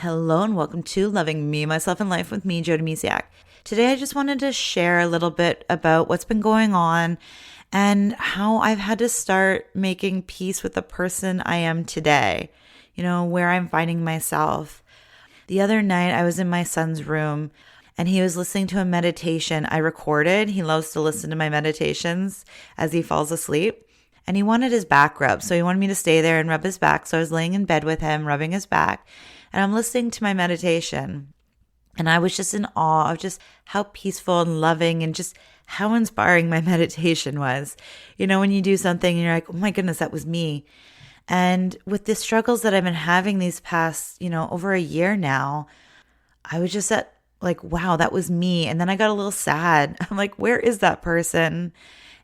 Hello and welcome to Loving Me, Myself, and Life with me, Jody Misiak. Today I just wanted to share a little bit about what's been going on and how I've had to start making peace with the person I am today, where I'm finding myself. The other night I was in my son's room and he was listening to a meditation I recorded. He loves to listen to my meditations as he falls asleep. And he wanted his back rubbed. So he wanted me to stay there and rub his back. So I was laying in bed with him, rubbing his back. And I'm listening to my meditation. And I was just in awe of just how peaceful and loving and just how inspiring my meditation was. When you do something and you're like, oh my goodness, that was me. And with the struggles that I've been having these past, over a year now, I was just wow, that was me. And then I got a little sad. I'm like, where is that person?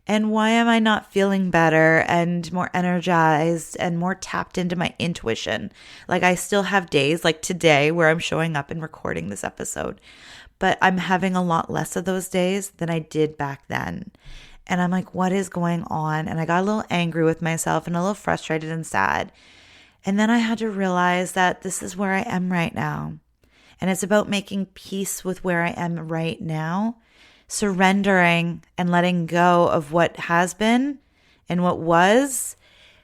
And why am I not feeling better and more energized and more tapped into my intuition? Like I still have days like today where I'm showing up and recording this episode, but I'm having a lot less of those days than I did back then. And I'm like, what is going on? And I got a little angry with myself and a little frustrated and sad. And then I had to realize that this is where I am right now. And it's about making peace with where I am right now. Surrendering and letting go of what has been and what was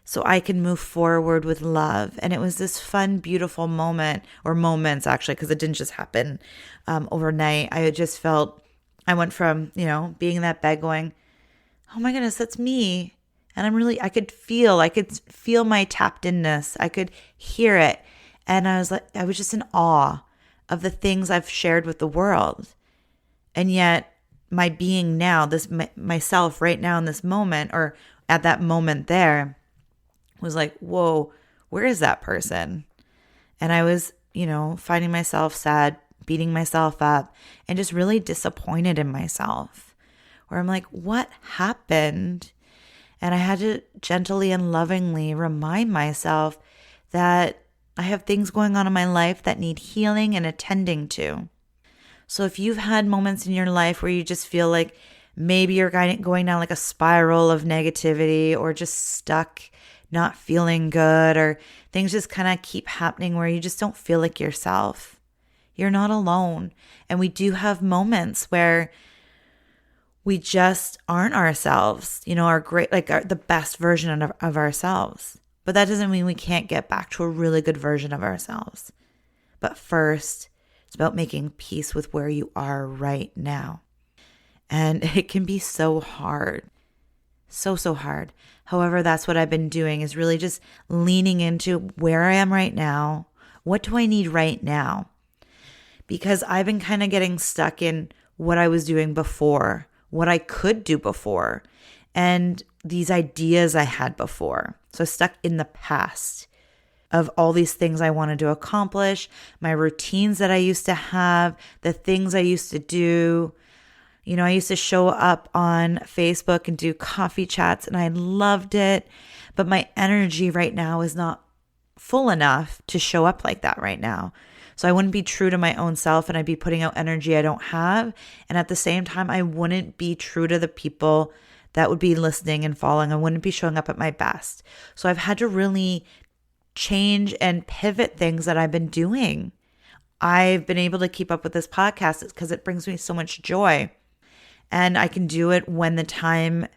so I can move forward with love. And it was this fun, beautiful moment, or moments actually, because it didn't just happen overnight. I just felt, I went from, being in that bed going, oh my goodness, that's me. And I could feel my tapped inness. I could hear it. And I was just in awe of the things I've shared with the world. And yet, my being now, myself right now in this moment, or at that moment there, was like, whoa, where is that person? And I was, finding myself sad, beating myself up, and just really disappointed in myself. Where I'm like, what happened? And I had to gently and lovingly remind myself that I have things going on in my life that need healing and attending to. So if you've had moments in your life where you just feel like maybe you're going down like a spiral of negativity or just stuck, not feeling good, or things just kind of keep happening where you just don't feel like yourself, you're not alone. And we do have moments where we just aren't ourselves, our great, the best version of ourselves. But that doesn't mean we can't get back to a really good version of ourselves. But first, it's about making peace with where you are right now. And it can be so hard. So hard. However, that's what I've been doing, is really just leaning into where I am right now. What do I need right now? Because I've been kind of getting stuck in what I was doing before, what I could do before, and these ideas I had before. So stuck in the past of all these things I wanted to accomplish, my routines that I used to have, the things I used to do. I used to show up on Facebook and do coffee chats, and I loved it. But my energy right now is not full enough to show up like that right now. So I wouldn't be true to my own self, and I'd be putting out energy I don't have. And at the same time, I wouldn't be true to the people that would be listening and following. I wouldn't be showing up at my best. So I've had to really change and pivot things that I've been doing. I've been able to keep up with this podcast because it brings me so much joy. And I can do it when the time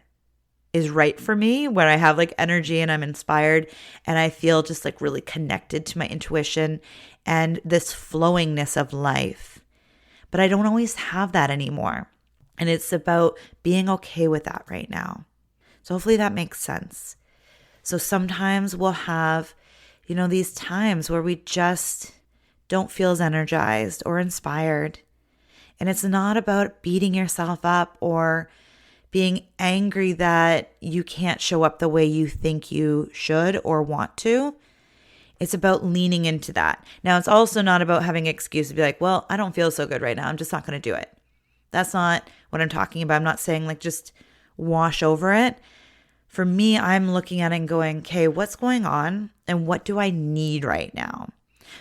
is right for me, when I have energy and I'm inspired and I feel just really connected to my intuition and this flowingness of life. But I don't always have that anymore. And it's about being okay with that right now. So hopefully that makes sense. So sometimes we'll have these times where we just don't feel as energized or inspired. And it's not about beating yourself up or being angry that you can't show up the way you think you should or want to. It's about leaning into that. Now, it's also not about having an excuse to be like, well, I don't feel so good right now. I'm just not going to do it. That's not what I'm talking about. I'm not saying just wash over it. For me, I'm looking at it and going, okay, what's going on and what do I need right now?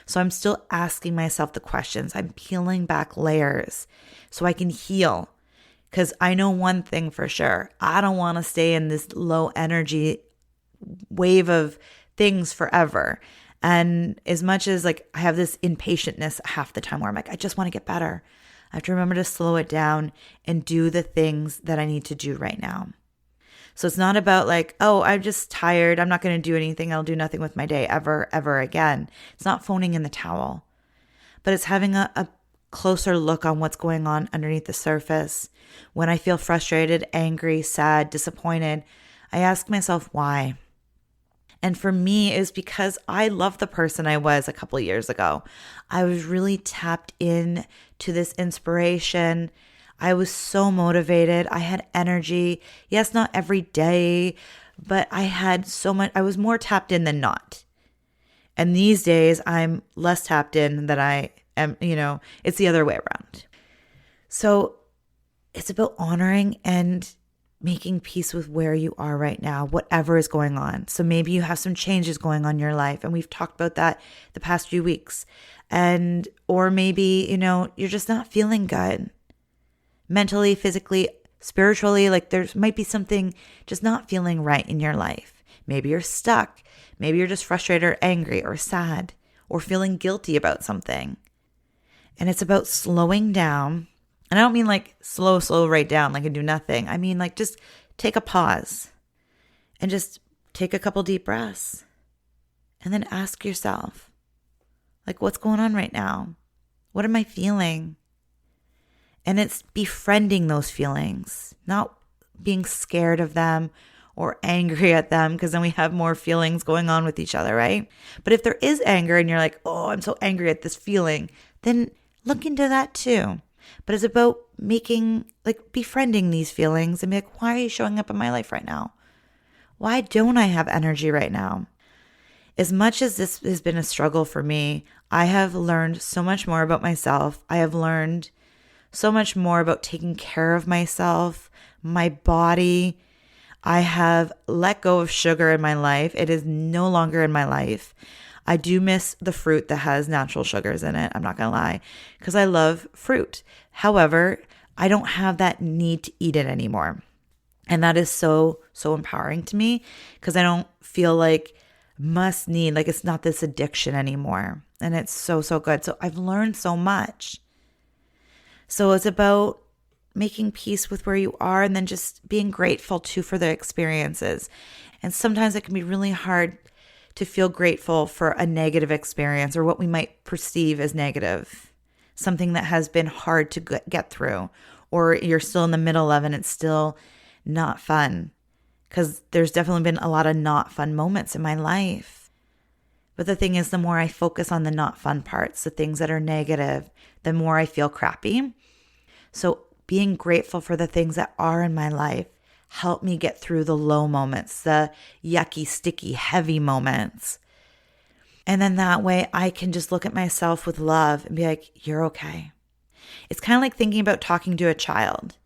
So I'm still asking myself the questions. I'm peeling back layers so I can heal. Because I know one thing for sure. I don't want to stay in this low energy wave of things forever. And as much as like I have this impatientness half the time where I'm like, I just want to get better, I have to remember to slow it down and do the things that I need to do right now. So it's not about like, oh, I'm just tired, I'm not going to do anything, I'll do nothing with my day ever again. It's not phoning in the towel, but it's having a closer look on what's going on underneath the surface. When I feel frustrated, angry, sad, disappointed, I ask myself why. And for me, it was because I love the person I was a couple of years ago. I was really tapped in to this inspiration. I was so motivated. I had energy. Yes, not every day, but I had so much. I was more tapped in than not. And these days, I'm less tapped in than I am, it's the other way around. So it's about honoring and making peace with where you are right now, whatever is going on. So maybe you have some changes going on in your life, and we've talked about that the past few weeks. Or maybe, you're just not feeling good mentally, physically, spiritually. Like there might be something just not feeling right in your life. Maybe you're stuck. Maybe you're just frustrated or angry or sad or feeling guilty about something. And it's about slowing down. And I don't mean like slow right down, like I do nothing. I mean like just take a pause and just take a couple deep breaths and then ask yourself, like, what's going on right now? What am I feeling? And it's befriending those feelings, not being scared of them or angry at them, because then we have more feelings going on with each other, right? But if there is anger and you're like, oh, I'm so angry at this feeling, then look into that too. But it's about befriending these feelings and be like, why are you showing up in my life right now? Why don't I have energy right now? As much as this has been a struggle for me, I have learned so much more about myself. I have learned so much more about taking care of myself, my body. I have let go of sugar in my life. It is no longer in my life. I do miss the fruit that has natural sugars in it. I'm not going to lie, because I love fruit. However, I don't have that need to eat it anymore. And that is so empowering to me, because I don't feel like must need, like it's not this addiction anymore. And it's so good. So I've learned so much. So it's about making peace with where you are and then just being grateful too for the experiences. And sometimes it can be really hard to feel grateful for a negative experience or what we might perceive as negative, something that has been hard to get through, or you're still in the middle of and it's still not fun, because there's definitely been a lot of not fun moments in my life. But the thing is, the more I focus on the not fun parts, the things that are negative, the more I feel crappy. So being grateful for the things that are in my life help me get through the low moments, the yucky, sticky, heavy moments. And then that way I can just look at myself with love and be like, you're okay. It's kind of like thinking about talking to a child.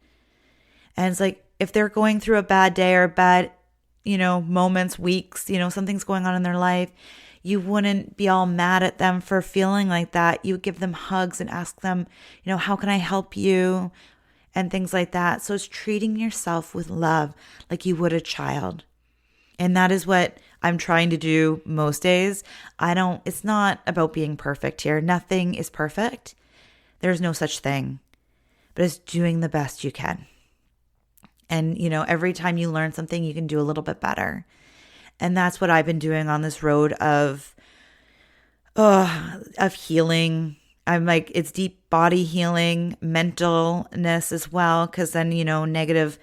And it's like, if they're going through a bad day or bad, moments, weeks, something's going on in their life, you wouldn't be all mad at them for feeling like that. You would give them hugs and ask them, how can I help you? And things like that. So it's treating yourself with love like you would a child. And that is what I'm trying to do most days. It's not about being perfect here. Nothing is perfect. There's no such thing. But it's doing the best you can. And, every time you learn something, you can do a little bit better. And that's what I've been doing on this road of healing. I'm like, it's deep body healing, mentalness as well, because then, negative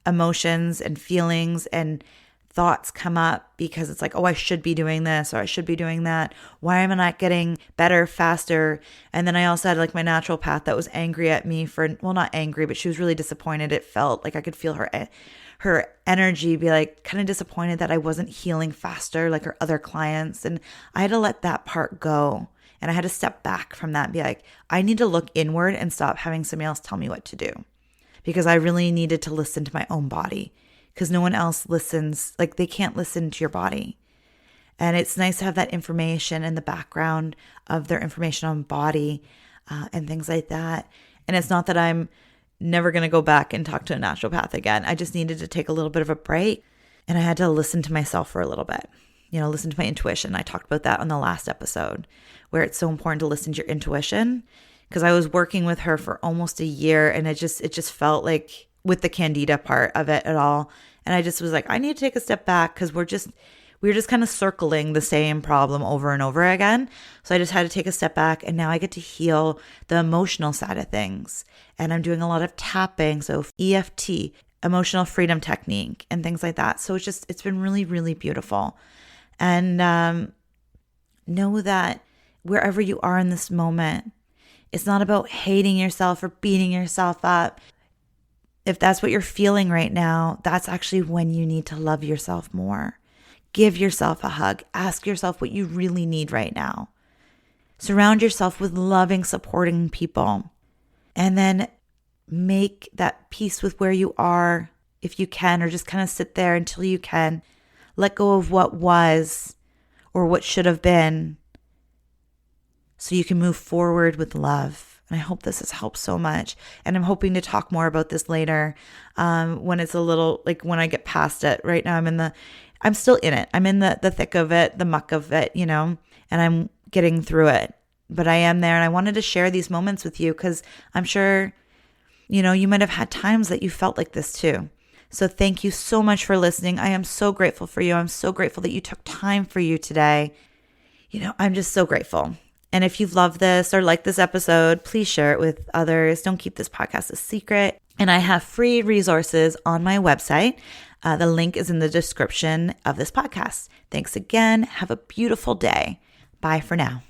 emotions and feelings and thoughts come up because it's like, oh, I should be doing this or I should be doing that. Why am I not getting better, faster? And then I also had like my naturopath that was angry at me not angry, but she was really disappointed. It felt like I could feel her energy be like kind of disappointed that I wasn't healing faster like her other clients. And I had to let that part go. And I had to step back from that and be like, I need to look inward and stop having somebody else tell me what to do. Because I really needed to listen to my own body, because no one else listens. Like they can't listen to your body. And it's nice to have that information in the background of their information on body and things like that. And it's not that I'm never going to go back and talk to a naturopath again. I just needed to take a little bit of a break, and I had to listen to myself for a little bit. listen to my intuition. I talked about that on the last episode, where it's so important to listen to your intuition, because I was working with her for almost a year, and it just felt like, with the candida part of it at all, and I just was like, I need to take a step back, because we were just kind of circling the same problem over and over again. So I just had to take a step back, and now I get to heal the emotional side of things. And I'm doing a lot of tapping, so EFT, emotional freedom technique, and things like that. So it's been really, really beautiful. And know that wherever you are in this moment, it's not about hating yourself or beating yourself up. If that's what you're feeling right now, that's actually when you need to love yourself more. Give yourself a hug. Ask yourself what you really need right now. Surround yourself with loving, supporting people. And then make that peace with where you are if you can, or just kind of sit there until you can. Let go of what was or what should have been, so you can move forward with love. And I hope this has helped so much. And I'm hoping to talk more about this later, when it's a little, like, when I get past it. Right now I'm still in it. I'm in the thick of it, the muck of it, and I'm getting through it. But I am there, and I wanted to share these moments with you, because I'm sure, you might have had times that you felt like this too. So thank you so much for listening. I am so grateful for you. I'm so grateful that you took time for you today. I'm just so grateful. And if you've loved this or liked this episode, please share it with others. Don't keep this podcast a secret. And I have free resources on my website. The link is in the description of this podcast. Thanks again. Have a beautiful day. Bye for now.